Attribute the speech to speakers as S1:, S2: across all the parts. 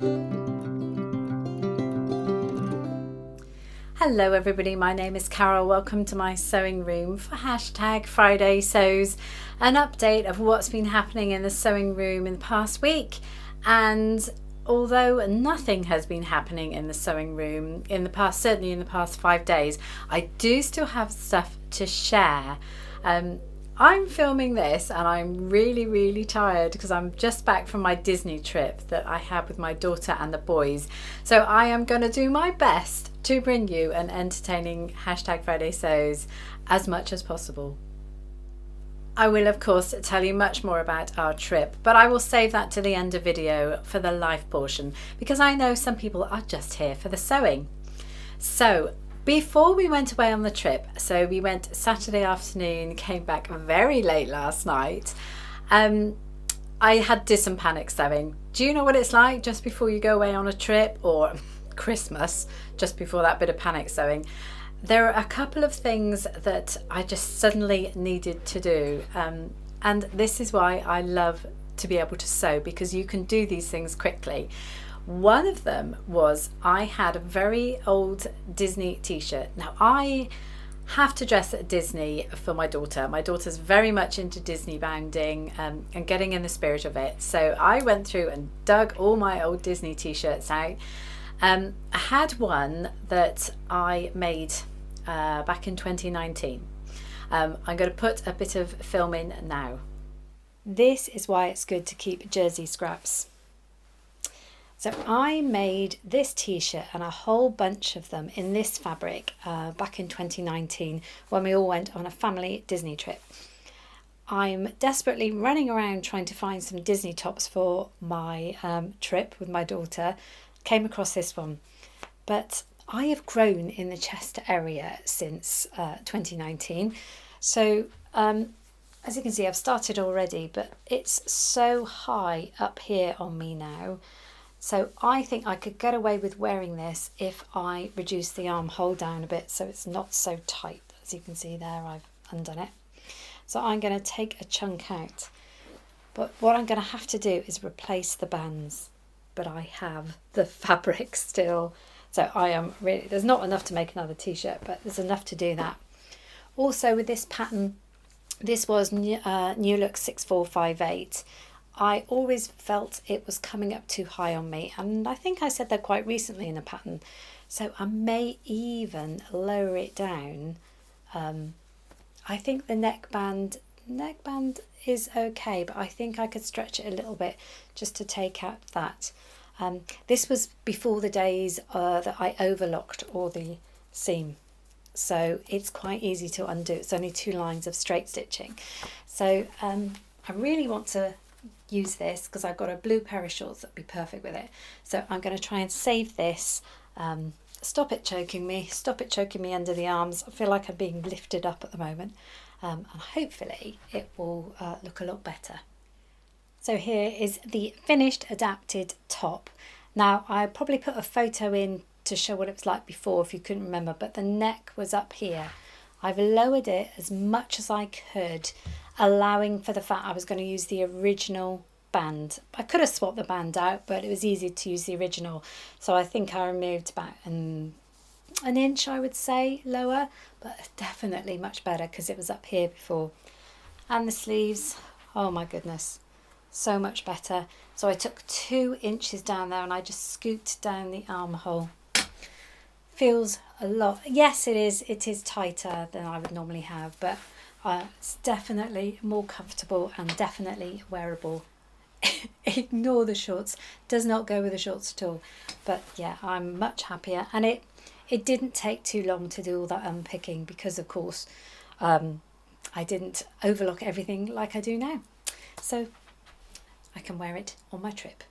S1: Hello everybody, my name is Carole. Welcome to my sewing room for hashtag Friday Sews, an update of what's been happening in the sewing room in the past week. And although nothing has been happening in the sewing room in the past, certainly in the past 5 days, I do still have stuff to share. I'm filming this and I'm really tired because I'm just back from my Disney trip that I had with my daughter and the boys. So I am going to do my best to bring you an entertaining hashtag Friday Sews as much as possible. I will of course tell you much more about our trip, but I will save that to the end of video for the life portion because I know some people are just here for the sewing. So before we went away on the trip, so we went Saturday afternoon, came back very late last night, I did some panic sewing. Do you know what it's like just before you go away on a trip, or Christmas, just before that bit of panic sewing? There are a couple of things that I just suddenly needed to do, and this is why I love to be able to sew, because you can do these things quickly. One of them was I had a very old Disney t-shirt. Now I have to dress at Disney for my daughter. My daughter's very much into Disney bounding and getting in the spirit of it. So I went through and dug all my old Disney t-shirts out. I had one that I made back in 2019. I'm going to put a bit of film in now. This is why it's good to keep jersey scraps. So I made this t-shirt and a whole bunch of them in this fabric back in 2019 when we all went on a family Disney trip. I'm desperately running around trying to find some Disney tops for my trip with my daughter. Came across this one, but I have grown in the chest area since 2019. So as you can see, I've started already, but it's so high up here on me now. So I think I could get away with wearing this if I reduce the armhole down a bit so it's not so tight. As you can see there, I've undone it. So I'm going to take a chunk out. But what I'm going to have to do is replace the bands. But I have the fabric still. So I am really, there's not enough to make another t-shirt, but there's enough to do that. Also with this pattern, this was New Look 6458. I always felt it was coming up too high on me, and I think I said that quite recently in a pattern, so I may even lower it down. I think the neckband is okay, but I think I could stretch it a little bit just to take out that. This was before the days that I overlocked all the seam, so it's quite easy to undo. It's only 2 lines of straight stitching. So I really want to use this because I've got a blue pair of shorts that'd be perfect with it. So I'm going to try and save this. Stop it choking me under the arms. I feel like I'm being lifted up at the moment, and hopefully it will look a lot better. So here is the finished adapted top. Now I probably put a photo in to show what it was like before if you couldn't remember, but the neck was up here. I've lowered it as much as I could, allowing for the fact I was going to use the original band. I could have swapped the band out, but it was easier to use the original. So I think I removed about an inch, I would say, lower, but definitely much better because it was up here before. And the sleeves, oh my goodness, so much better. So I took 2 inches down there and I just scooped down the armhole. Feels a lot, yes it is tighter than I would normally have, but it's definitely more comfortable and definitely wearable. Ignore the shorts, does not go with the shorts at all, but yeah, I'm much happier. And it didn't take too long to do all that unpicking because of course I didn't overlock everything like I do now, so I can wear it on my trip.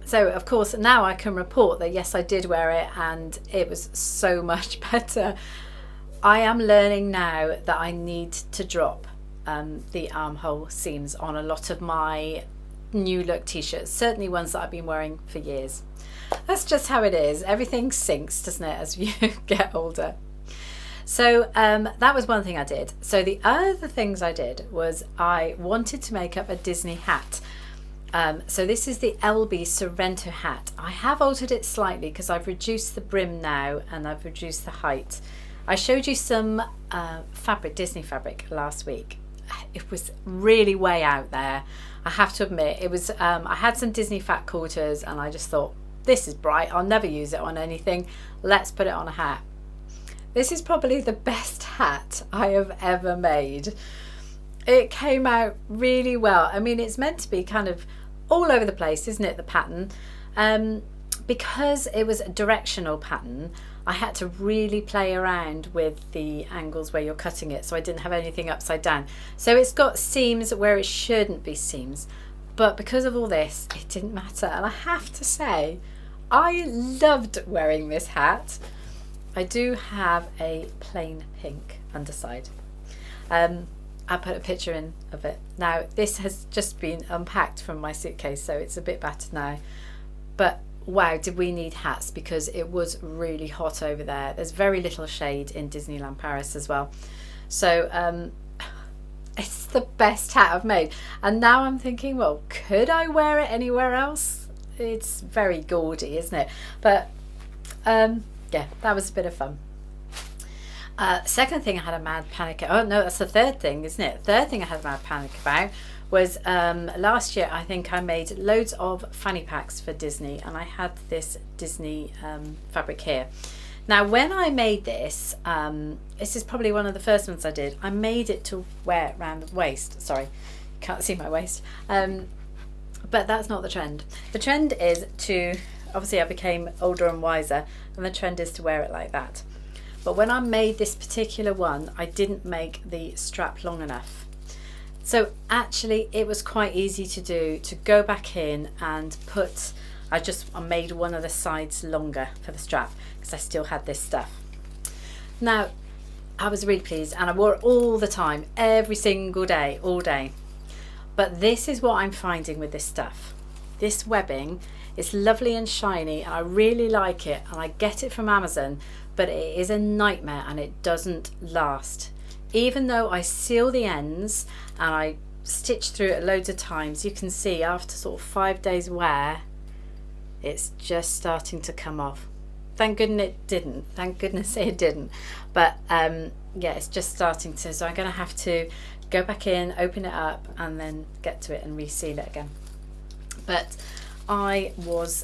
S1: So of course now I can report that yes, I did wear it and it was so much better. I am learning now that I need to drop the armhole seams on a lot of my New Look t-shirts, certainly ones that I've been wearing for years. That's just how it is. Everything sinks, doesn't it, as you get older. So that was one thing I did. So the other things I did was I wanted to make up a Disney hat. So this is the LB Sorrento hat. I have altered it slightly because I've reduced the brim now and I've reduced the height. I showed you some fabric, Disney fabric, last week. It was really way out there, I have to admit. It was, I had some Disney fat quarters and I just thought, this is bright, I'll never use it on anything, let's put it on a hat. This is probably the best hat I have ever made. It came out really well. I mean, it's meant to be kind of all over the place, isn't it, the pattern? Because it was a directional pattern, I had to really play around with the angles where you're cutting it, so I didn't have anything upside down. So it's got seams where it shouldn't be seams, but because of all this, it didn't matter. And I have to say, I loved wearing this hat. I do have a plain pink underside. I put a picture in of it. Now, this has just been unpacked from my suitcase, so it's a bit battered now. But wow, did we need hats, because it was really hot over there. There's very little shade in Disneyland Paris as well. So it's the best hat I've made. And now I'm thinking, well, could I wear it anywhere else? It's very gaudy, isn't it? But yeah, that was a bit of fun. Second thing I had a mad panic. Oh no, that's the third thing, isn't it? Third thing I had a mad panic about was last year. I think I made loads of fanny packs for Disney, and I had this Disney fabric here. Now, when I made this, this is probably one of the first ones I did. I made it to wear around the waist. Sorry, you can't see my waist. But that's not the trend. The trend is to, obviously I became older and wiser, and the trend is to wear it like that. But when I made this particular one, I didn't make the strap long enough. So actually it was quite easy to do, to go back in and put, I made one of the sides longer for the strap because I still had this stuff. Now, I was really pleased, and I wore it all the time, every single day, all day. But this is what I'm finding with this stuff. This webbing is lovely and shiny, and I really like it, and I get it from Amazon, but it is a nightmare and it doesn't last. Even though I seal the ends and I stitch through it loads of times, you can see after sort of 5 days wear, it's just starting to come off. Thank goodness it didn't. Thank goodness it didn't. But yeah, it's just starting to, so I'm going to have to go back in, open it up, and then get to it and reseal it again. But I was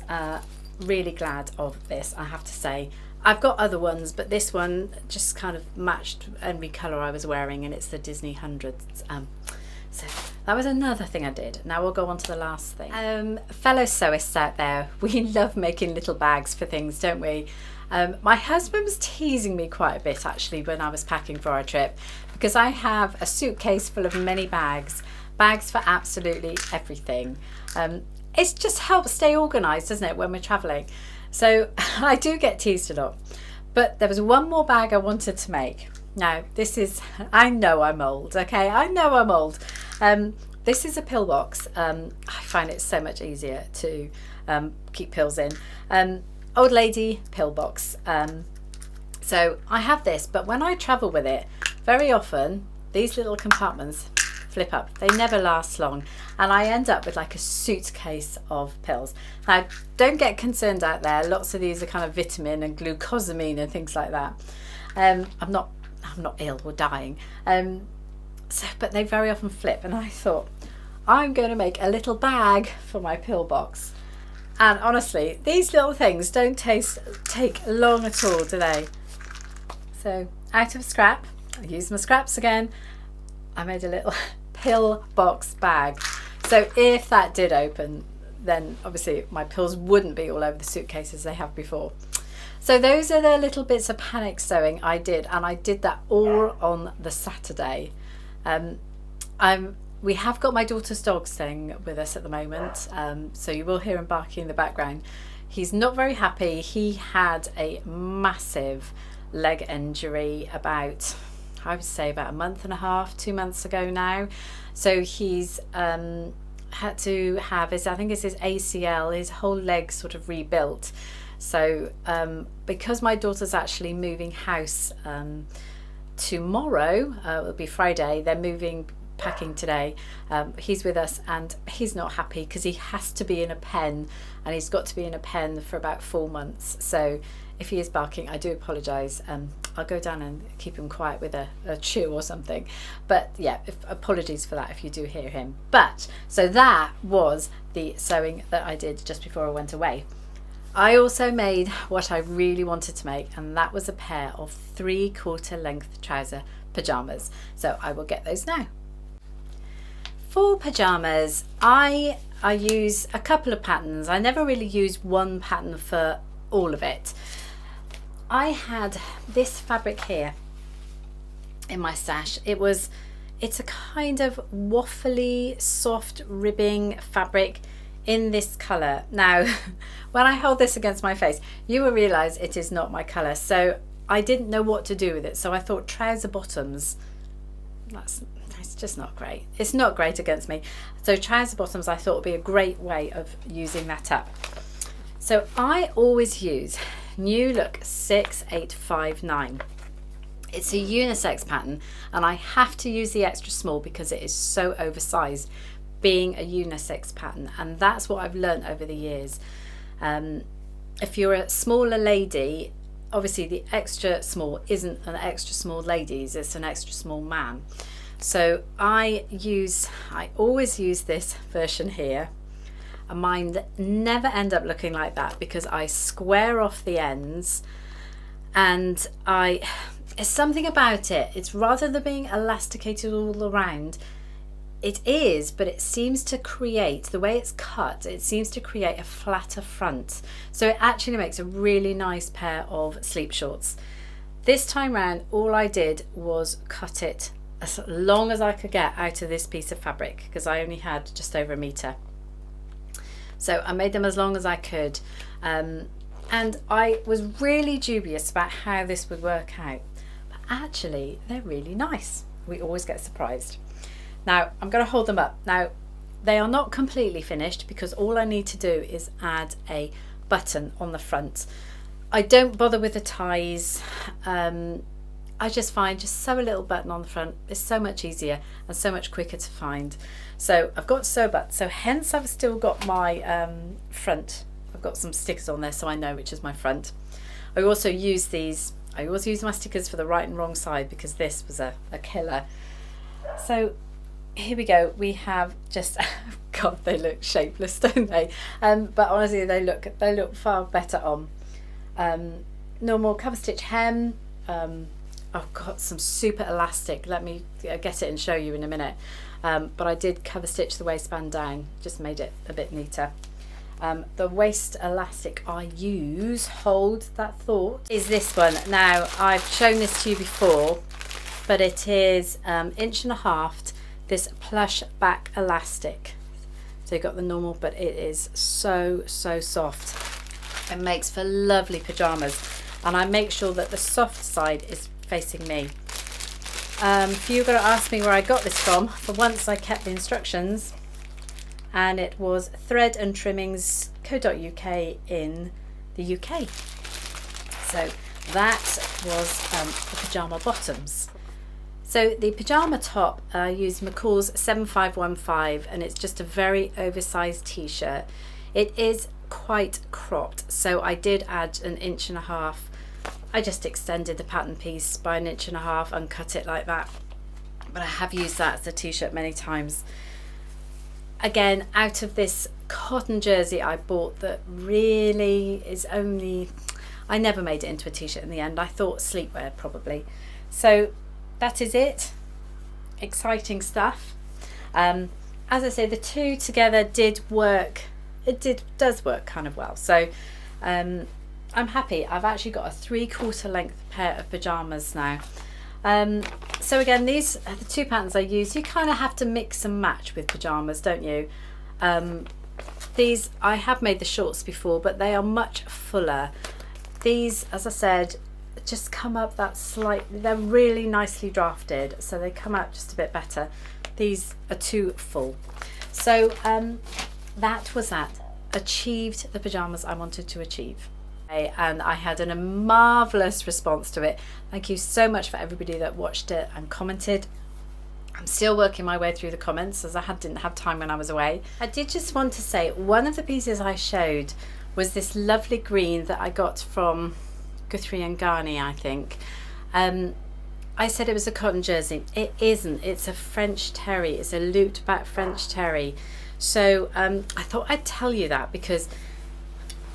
S1: really glad of this, I have to say. I've got other ones, but this one just kind of matched every colour I was wearing, and it's the Disney Hundreds. So that was another thing I did. Now we'll go on to the last thing. Fellow sewists out there, we love making little bags for things, don't we? My husband was teasing me quite a bit actually when I was packing for our trip, because I have a suitcase full of many bags for absolutely everything. It just helps stay organised, doesn't it, when we're travelling? So I do get teased a lot. But there was one more bag I wanted to make. Now, this is, I know I'm old, okay? I know I'm old. This is a pill box. I find it so much easier to keep pills in. Old lady pill box. So I have this, but when I travel with it, very often these little compartments flip up. They never last long, and I end up with like a suitcase of pills. Now, don't get concerned out there. Lots of these are kind of vitamin and glucosamine and things like that. I'm not ill or dying. But they very often flip, and I thought I'm going to make a little bag for my pill box. And honestly, these little things don't take long at all, do they? So out of scrap, I used my scraps again. I made a little pill box bag. So if that did open, then obviously my pills wouldn't be all over the suitcase as they have before. So those are the little bits of panic sewing I did, and I did that all on the Saturday. We have got my daughter's dog staying with us at the moment, so you will hear him barking in the background. He's not very happy. He had a massive leg injury about, I would say about a month and a half, 2 months ago now. So he's had to have his, I think it's his ACL, his whole leg sort of rebuilt. So because my daughter's actually moving house tomorrow, it'll be Friday, they're moving packing today. He's with us and he's not happy because he has to be in a pen, and he's got to be in a pen for about 4 months. So if he is barking, I do apologise. I'll go down and keep him quiet with a chew or something. But yeah, apologies for that if you do hear him. But so that was the sewing that I did just before I went away. I also made what I really wanted to make, and that was a pair of 3/4 length trouser pyjamas. So I will get those now. For pyjamas, I use a couple of patterns. I never really use one pattern for all of it. I had this fabric here in my stash. It's a kind of waffly, soft ribbing fabric in this colour. Now, when I hold this against my face, you will realise it is not my colour. So I didn't know what to do with it. So I thought trouser bottoms, it's just not great. It's not great against me. So trouser bottoms I thought would be a great way of using that up. So I always use New Look 6859. It's a unisex pattern, and I have to use the extra small because it is so oversized, being a unisex pattern, and that's what I've learned over the years. If you're a smaller lady, obviously the extra small isn't an extra small ladies, it's an extra small man. So I always use this version here, and mine never end up looking like that because I square off the ends, and it's something about it. It's rather than being elasticated all around, it is, but it seems to create, the way it's cut, it seems to create a flatter front. So it actually makes a really nice pair of sleep shorts. This time round, all I did was cut it as long as I could get out of this piece of fabric because I only had just over 1 metre. So I made them as long as I could. And I was really dubious about how this would work out. But actually, they're really nice. We always get surprised. Now I'm going to hold them up. Now they are not completely finished because all I need to do is add a button on the front. I don't bother with the ties. I just find just sew a little button on the front is so much easier and so much quicker to find. So I've got to sew a button, so hence I've still got my front. I've got some stickers on there so I know which is my front. I also use these. I always use my stickers for the right and wrong side because this was a killer. So here we go. We have just God, they look shapeless, don't they? But honestly, they look far better on. Normal cover stitch hem. I've got some super elastic. Let me get it and show you in a minute. But I did cover stitch the waistband down, just made it a bit neater. The waist elastic I use, hold that thought, is this one. Now I've shown this to you before, but it is 1.5 inches, this plush back elastic. So you've got the normal, but it is so soft. It makes for lovely pyjamas, and I make sure that the soft side is facing me. If you're going to ask me where I got this from, for once I kept the instructions, and it was threadandtrimmings.co.uk in the UK. So that was the pyjama bottoms. So the pyjama top, I used McCalls 7515, and it's just a very oversized t-shirt. It is quite cropped, so I did add 1.5 inches. I just extended the pattern piece by 1.5 inches and cut it like that. But I have used that as a t-shirt many times. Again, out of this cotton jersey I bought that really is only, I never made it into a t-shirt in the end. I thought sleepwear probably. So that is it. Exciting stuff. As I say, the two together did work. It does work kind of well. So I'm happy. I've actually got a 3/4 length pair of pyjamas now. So again, these are the two patterns I use. You kind of have to mix and match with pyjamas, don't you? These, I have made the shorts before, but they are much fuller. These, as I said, just come up that slightly, they're really nicely drafted, so they come out just a bit better. These are too full. So that was that. Achieved the pyjamas I wanted to achieve. And I had a marvellous response to it. Thank you so much for everybody that watched it and commented. I'm still working my way through the comments as I didn't have time when I was away. I did just want to say one of the pieces I showed was this lovely green that I got from Guthrie and Garni, I think. I said it was a cotton jersey. It isn't. It's a French terry. It's a looped back French terry. So I thought I'd tell you that because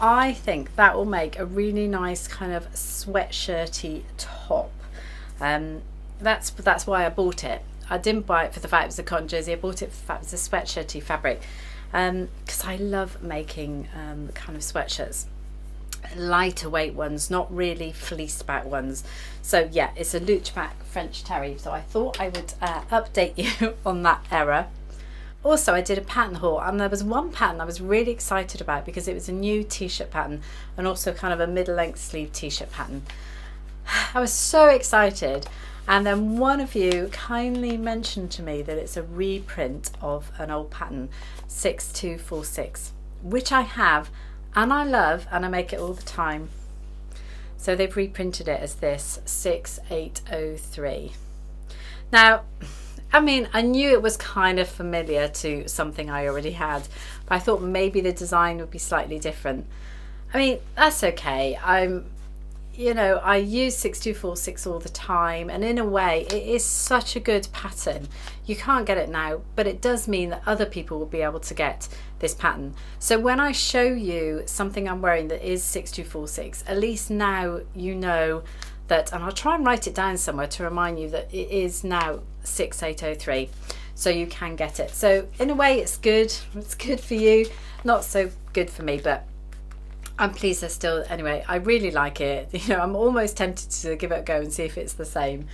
S1: I think that will make a really nice kind of sweatshirty top. That's why I bought it. I didn't buy it for the fact it was a cotton jersey. I bought it for the fact it was a sweatshirty fabric because I love making kind of sweatshirts, lighter weight ones, not really fleece back ones. So yeah, it's a looped back French terry. So I thought I would update you on that error. Also, I did a pattern haul, and there was one pattern I was really excited about because it was a new t-shirt pattern and also kind of a middle-length sleeve t-shirt pattern. I was so excited. And then one of you kindly mentioned to me that it's a reprint of an old pattern, 6246, which I have and I love and I make it all the time. So they've reprinted it as this 6803. Now, I mean, I knew it was kind of familiar to something I already had, but I thought maybe the design would be slightly different. I mean, that's okay. I use 6246 all the time, and in a way it is such a good pattern. You can't get it now, but it does mean that other people will be able to get this pattern. So when I show you something I'm wearing that is 6246, at least now you know that, and I'll try and write it down somewhere to remind you that it is now 6803, so you can get it. So in a way it's good for you, not so good for me, but I'm pleased they're still, anyway, I really like it. I'm almost tempted to give it a go and see if it's the same.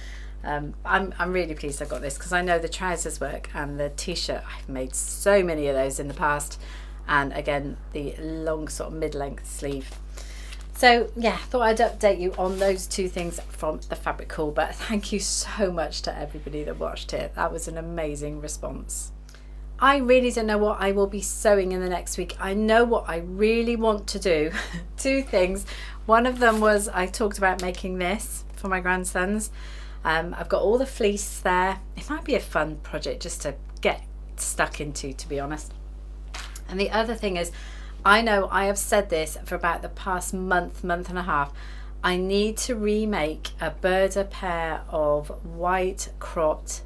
S1: I'm really pleased I got this because I know the trousers work, and the t-shirt, I've made so many of those in the past, and again the long sort of mid-length sleeve. So yeah, thought I'd update you on those two things from the fabric haul, but thank you so much to everybody that watched it. That was an amazing response. I really don't know what I will be sewing in the next week. I know what I really want to do. Two things. One of them was I talked about making this for my grandsons. I've got all the fleece there. It might be a fun project just to get stuck into, to be honest. And the other thing is, I know I have said this for about the past month and a half. I need to remake a Burda pair of white cropped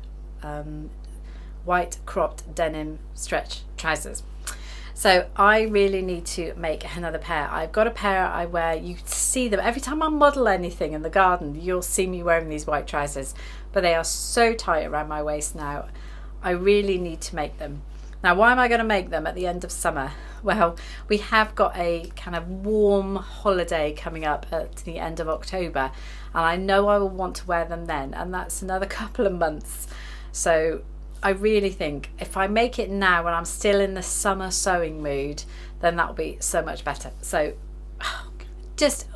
S1: denim stretch trousers. So I really need to make another pair. I've got a pair I wear, you see them every time I model anything in the garden, you'll see me wearing these white trousers, but they are so tight around my waist now. I really need to make them. Now, why am I going to make them at the end of summer? Well, we have got a kind of warm holiday coming up at the end of October, and I know I will want to wear them then, and that's another couple of months. So I really think if I make it now when I'm still in the summer sewing mood, then that'll be so much better. So just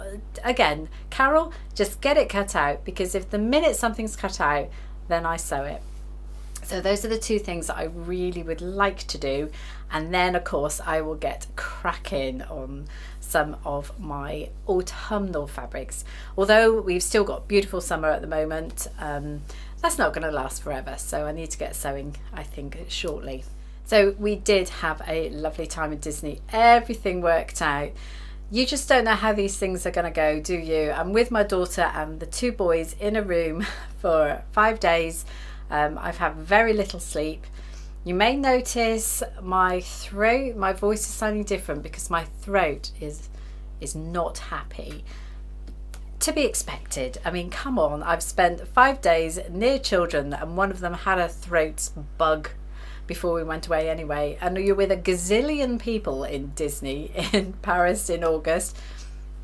S1: again, Carole, just get it cut out, because if the minute something's cut out, then I sew it. So those are the two things that I really would like to do, and then of course I will get cracking on some of my autumnal fabrics. Although we've still got beautiful summer at the moment, that's not going to last forever, so I need to get sewing, I think, shortly. So we did have a lovely time at Disney. Everything worked out. You just don't know how these things are going to go, do you? I'm with my daughter and the two boys in a room for 5 days. I've had very little sleep. You may notice my throat, my voice is sounding different because my throat is not happy. To be expected. I mean, come on, I've spent 5 days near children and one of them had a throat bug before we went away anyway, and you're with a gazillion people in Disney in Paris in August.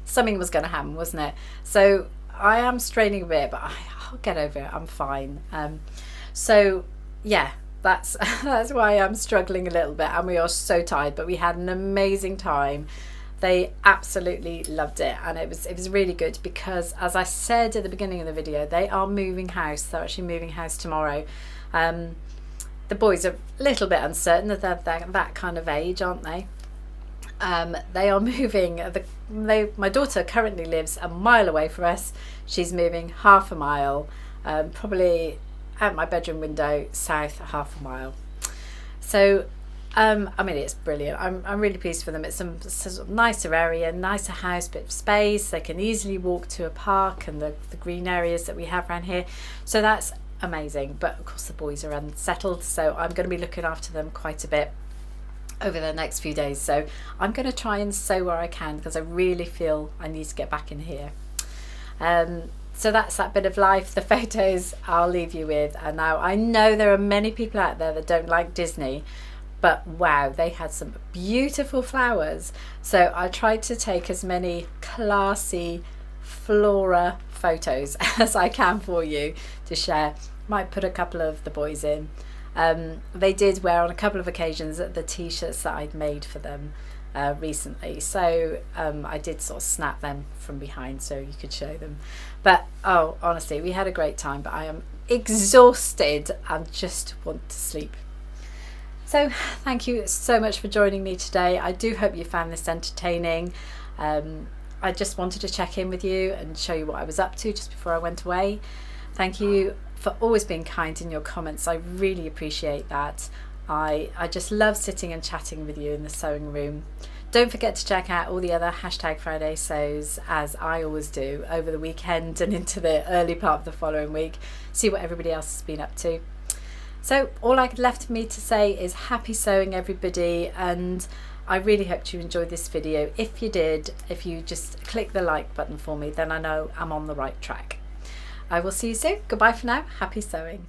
S1: Something was going to happen, wasn't it? So I am straining a bit, but I'll get over it. I'm fine. So yeah, that's why I'm struggling a little bit, and we are so tired, but we had an amazing time. They absolutely loved it, and it was really good because, as I said at the beginning of the video, they are moving house. They're actually moving house tomorrow. The boys are a little bit uncertain that they're that kind of age, aren't they? They are moving. My daughter currently lives a mile away from us. She's moving half a mile, probably out my bedroom window, south half a mile. So I mean, it's brilliant. I'm really pleased for them. It's some sort of nicer area, nicer house, bit of space. They can easily walk to a park and the green areas that we have around here. So that's amazing. But of course the boys are unsettled, so I'm going to be looking after them quite a bit over the next few days. So I'm going to try and sew where I can, because I really feel I need to get back in here. So that's that bit of life. The photos I'll leave you with. And now I know there are many people out there that don't like Disney, but wow, they had some beautiful flowers. So I tried to take as many classy flora photos as I can for you to share. Might put a couple of the boys in. They did wear on a couple of occasions the t-shirts that I'd made for them recently, so I did sort of snap them from behind so you could show them. But oh, honestly, we had a great time, but I am exhausted and just want to sleep. So thank you so much for joining me today. I do hope you found this entertaining. I just wanted to check in with you and show you what I was up to just before I went away. Thank you for always being kind in your comments. I really appreciate that. I just love sitting and chatting with you in the sewing room. Don't forget to check out all the other #Friday sews, as I always do, over the weekend and into the early part of the following week. See what everybody else has been up to. So all left for me to say is happy sewing, everybody, and I really hope you enjoyed this video. If you did, if you just click the like button for me, then I know I'm on the right track. I will see you soon. Goodbye for now. Happy sewing.